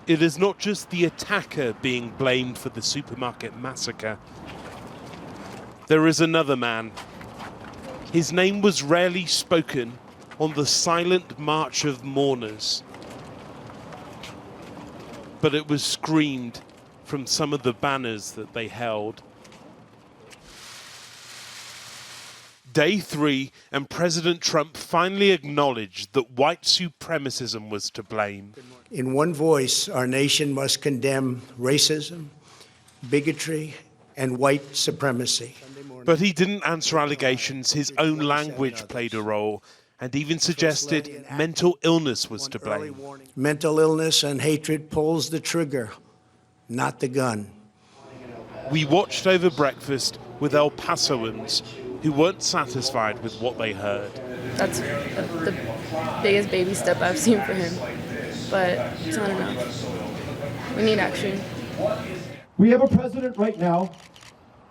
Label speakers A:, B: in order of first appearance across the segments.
A: It is not just the attacker being blamed for the supermarket massacre. There is another man. His name was rarely spoken on the silent march of mourners, but it was screamed from some of the banners that they held. Day 3, and President Trump finally acknowledged that white supremacism was to blame.
B: In one voice, our nation must condemn racism, bigotry, and white supremacy.
A: But he didn't answer allegations his own language played a role, and even suggested mental illness was to blame.
B: Mental illness and hatred pulls the trigger, not the gun.
A: We watched over breakfast with El Pasoans who weren't satisfied with what they heard.
C: That's the biggest baby step I've seen for him, but it's not enough. We need action.
D: We have a president right now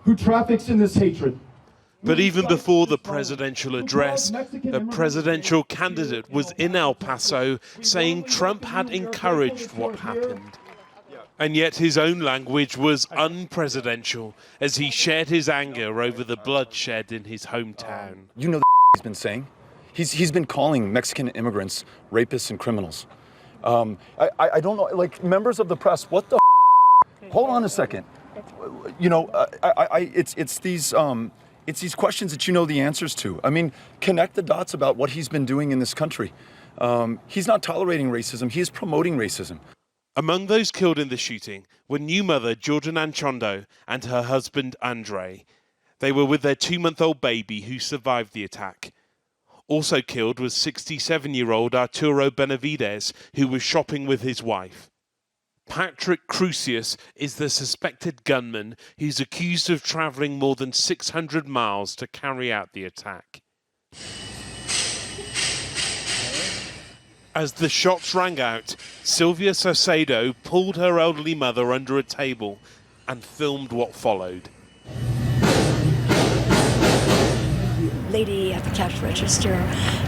D: who traffics in this hatred.
A: But even before the presidential address, a presidential candidate was in El Paso saying Trump had encouraged what happened. And yet his own language was unpresidential as he shared his anger over the bloodshed in his hometown.
E: You know the he's been saying? He's been calling Mexican immigrants rapists and criminals. I don't know, like members of the press, what the Hold on a second. You know, it's these questions that you know the answers to. I mean, connect the dots about what he's been doing in this country. He's not tolerating racism, he is promoting racism.
A: Among those killed in the shooting were new mother Jordan Anchondo and her husband Andre. They were with their 2-month-old baby who survived the attack. Also killed was 67-year-old Arturo Benavides, who was shopping with his wife. Patrick Crucius is the suspected gunman who's accused of travelling more than 600 miles to carry out the attack. As the shots rang out, Sylvia Saucedo pulled her elderly mother under a table and filmed what followed.
F: Lady at the cash register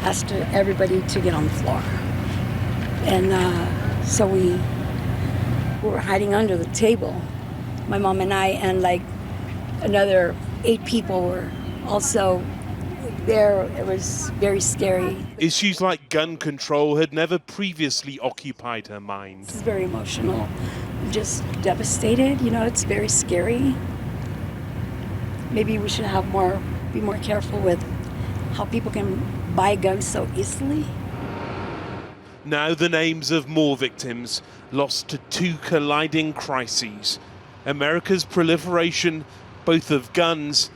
F: asked everybody to get on the floor. And so we were hiding under the table. My mom and I and like another 8 people were also there. It was very scary.
A: Issues like gun control had never previously occupied her mind.
F: It's very emotional. I'm just devastated, you know, it's very scary. Maybe we should be more careful with how people can buy guns so easily.
A: Now the names of more victims lost to 2 colliding crises. America's proliferation both of guns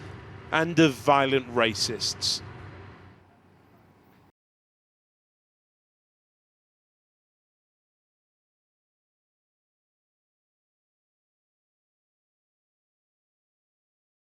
A: and of violent racists.